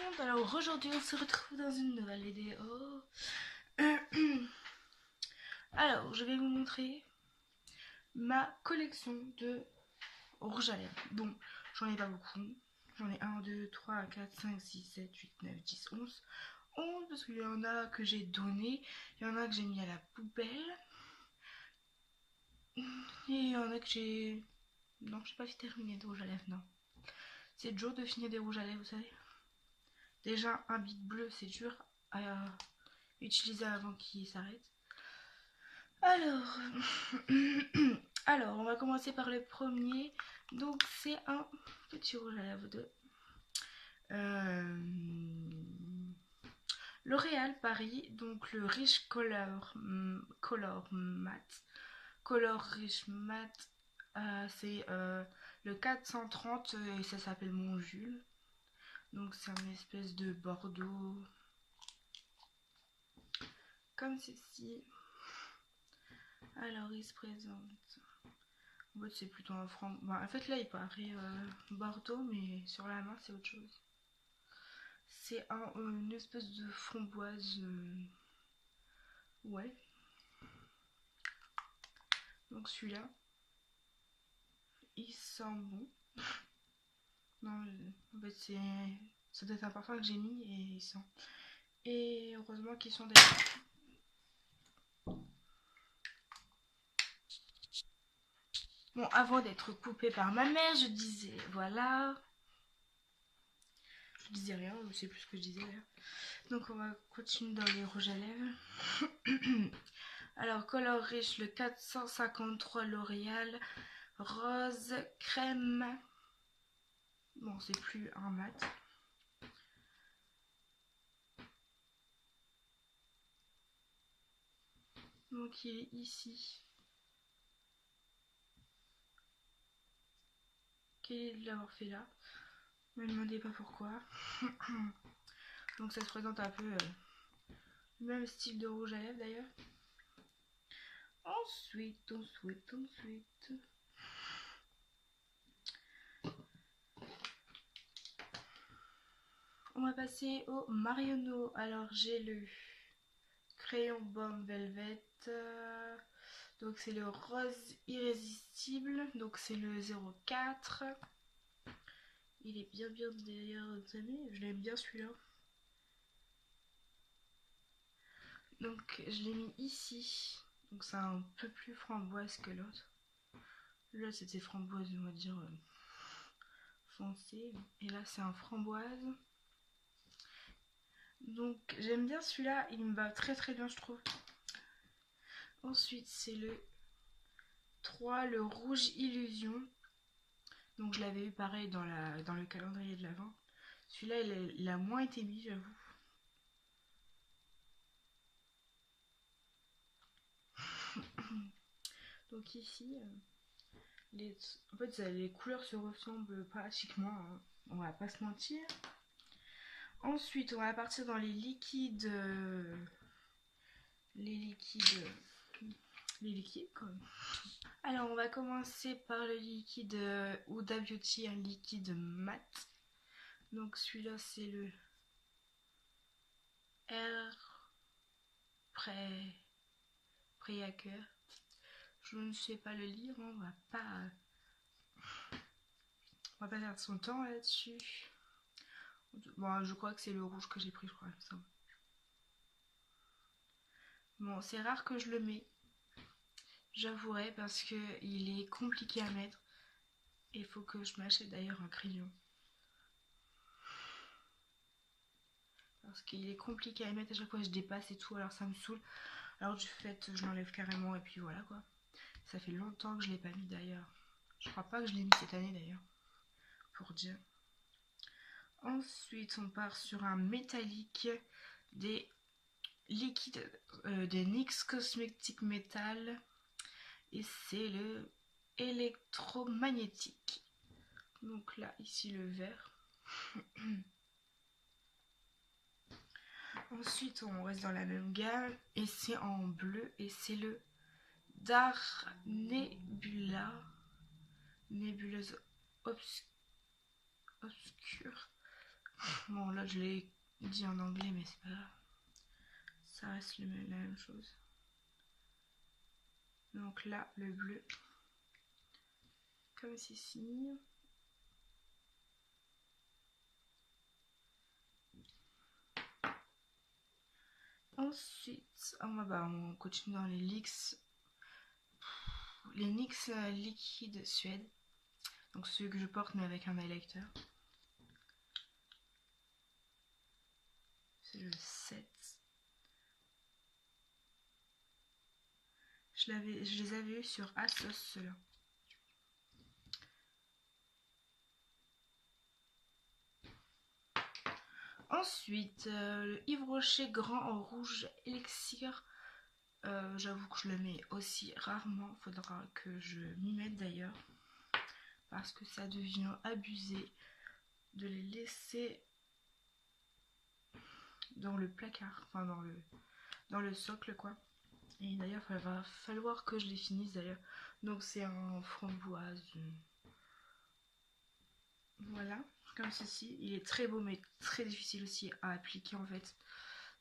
monde, alors aujourd'hui on se retrouve dans une nouvelle vidéo. Alors je vais vous montrer ma collection de rouge à lèvres. Bon, j'en ai pas beaucoup, j'en ai 1, 2, 3, 4, 5, 6, 7, 8, 9, 10, 11 parce qu'il y en a que j'ai donné, il y en a que j'ai mis à la poubelle et il y en a que j'ai... Non, j'ai pas terminé de rouge à lèvres, non. C'est dur de finir des rouges à lèvres, vous savez. Déjà, un bic bleu, c'est dur à utiliser avant qu'il s'arrête. Alors, alors, on va commencer par le premier. Donc, c'est un petit rouge à lèvres de L'Oréal Paris. Donc, le Rich Color Matte. Color Rich Matte. C'est le 430 et ça s'appelle Mon Jules. Donc, c'est une espèce de bordeaux. Comme ceci. Alors il se présente. En fait c'est plutôt un franc. Bon, en fait là il paraît bordeaux mais sur la main c'est autre chose. C'est une espèce de framboise. Ouais. Donc celui-là. Il sent bon. Non, en fait ça doit être un parfum que j'ai mis et il sent. Et heureusement qu'ils sont déjà. Bon, avant d'être coupée par ma mère, je disais, voilà. Je disais rien, je sais plus ce que je disais là. Donc on va continuer dans les rouges à lèvres. Alors, Color Rich, le 453 L'Oréal, rose, crème. Bon, c'est plus un mat. Donc il est ici. Quel est de l'avoir fait là? Ne me demandez pas pourquoi. Donc ça se présente un peu le même style de rouge à lèvres d'ailleurs. Ensuite. On va passer au Marionneau. Alors j'ai le crayon Bomb Velvet. Donc c'est le rose irrésistible. Donc c'est le 04. Il est bien derrière, vous savez. Je l'aime bien celui-là. Donc je l'ai mis ici. Donc c'est un peu plus framboise que l'autre. Là c'était framboise, on va dire foncé. Et là c'est un framboise. Donc j'aime bien celui-là. Il me va très bien je trouve. Ensuite c'est le 3, le rouge illusion. Donc je l'avais eu pareil dans le calendrier de l'Avent. Celui-là il a moins été mis j'avoue. Donc ici, en fait les couleurs se ressemblent pratiquement, hein. On va pas se mentir. Ensuite on va partir dans les liquides. Les liquides quoi. Alors on va commencer par le liquide Huda Beauty, un liquide mat. Donc celui-là c'est le Air Préhacker. Je ne sais pas le lire, on va pas perdre son temps là-dessus. Bon, je crois que c'est le rouge que j'ai pris, je crois. Ça. Bon, c'est rare que je le mets, j'avouerai, parce que il est compliqué à mettre. Il faut que je m'achète d'ailleurs un crayon. Parce qu'il est compliqué à mettre, à chaque fois je dépasse et tout, alors ça me saoule. Alors du fait, je l'enlève carrément et puis voilà quoi. Ça fait longtemps que je l'ai pas mis d'ailleurs. Je crois pas que je l'ai mis cette année d'ailleurs, pour dire. Ensuite, on part sur un métallique des liquides des NYX Cosmetic Metal. Et c'est le électromagnétique. Donc là, ici le vert. Ensuite, on reste dans la même gamme. Et c'est en bleu. Et c'est le Dar Nebula. Nébuleuse obscure. Bon, là, je l'ai dit en anglais, mais c'est pas grave. Ça reste la même chose. Donc là, le bleu. Comme ceci. Ensuite, on continue dans les NYX. Les NYX liquide Suède. Donc celui que je porte, mais avec un highlighter. C'est le 7. Je les avais eu sur Asos, ceux-là. Ensuite, le Yves Rocher Grand en rouge élixir. J'avoue que je le mets aussi rarement. Faudra que je m'y mette d'ailleurs. Parce que ça devient abusé de les laisser dans le placard. Enfin, dans le socle, quoi. Et d'ailleurs, il va falloir que je les finisse d'ailleurs. Donc, c'est un framboise. Voilà, comme ceci. Il est très beau, mais très difficile aussi à appliquer en fait.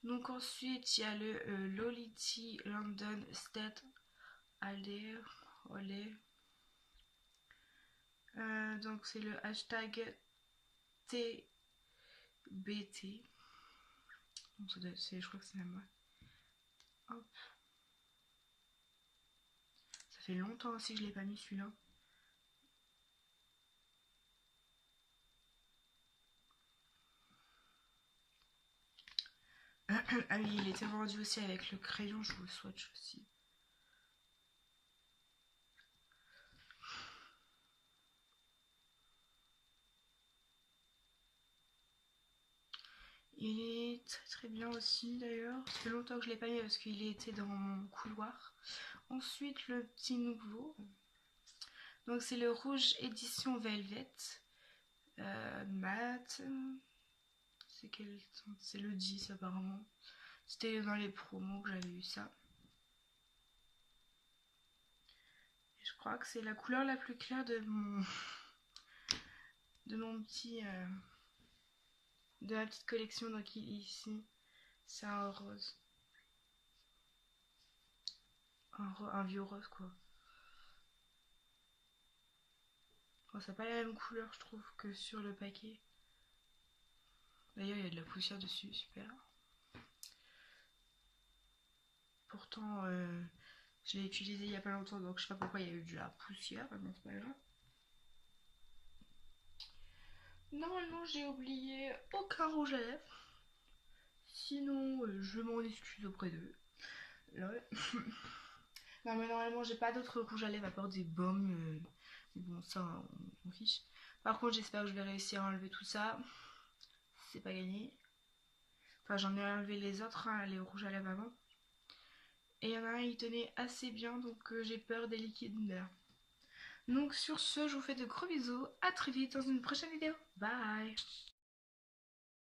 Donc ensuite, il y a le Lolity London State Alley. Donc c'est le hashtag TBT. Donc, je crois que c'est même moi. Hop. Ça fait longtemps aussi que je l'ai pas mis celui-là. Ah oui, il était vendu aussi avec le crayon, je vous le swatch aussi. Il est très très bien aussi d'ailleurs. Ça fait longtemps que je l'ai pas mis parce qu'il était dans mon couloir. Ensuite, le petit nouveau. Donc c'est le rouge édition Velvet. Mat. C'est le 10 apparemment. C'était dans les promos que j'avais eu ça. Et je crois que c'est la couleur la plus claire de mon petit de ma petite collection. Donc ici c'est un rose. Un vieux rose quoi. Enfin, ça n'a pas la même couleur je trouve que sur le paquet. D'ailleurs il y a de la poussière dessus, super. Pourtant je l'ai utilisé il y a pas longtemps donc je sais pas pourquoi il y a eu de la poussière, mais bon c'est pas grave. Normalement j'ai oublié aucun rouge à lèvres. Sinon je m'en excuse auprès d'eux. Non mais normalement j'ai pas d'autres rouges à lèvres à part des baumes. Mais bon ça on fiche. Par contre j'espère que je vais réussir à enlever tout ça. C'est pas gagné. Enfin j'en ai enlevé les autres, hein, les rouges à lèvres avant. Et il y en a un il tenait assez bien donc j'ai peur des liquides nerfs. Donc sur ce je vous fais de gros bisous. À très vite dans une prochaine vidéo. Bye.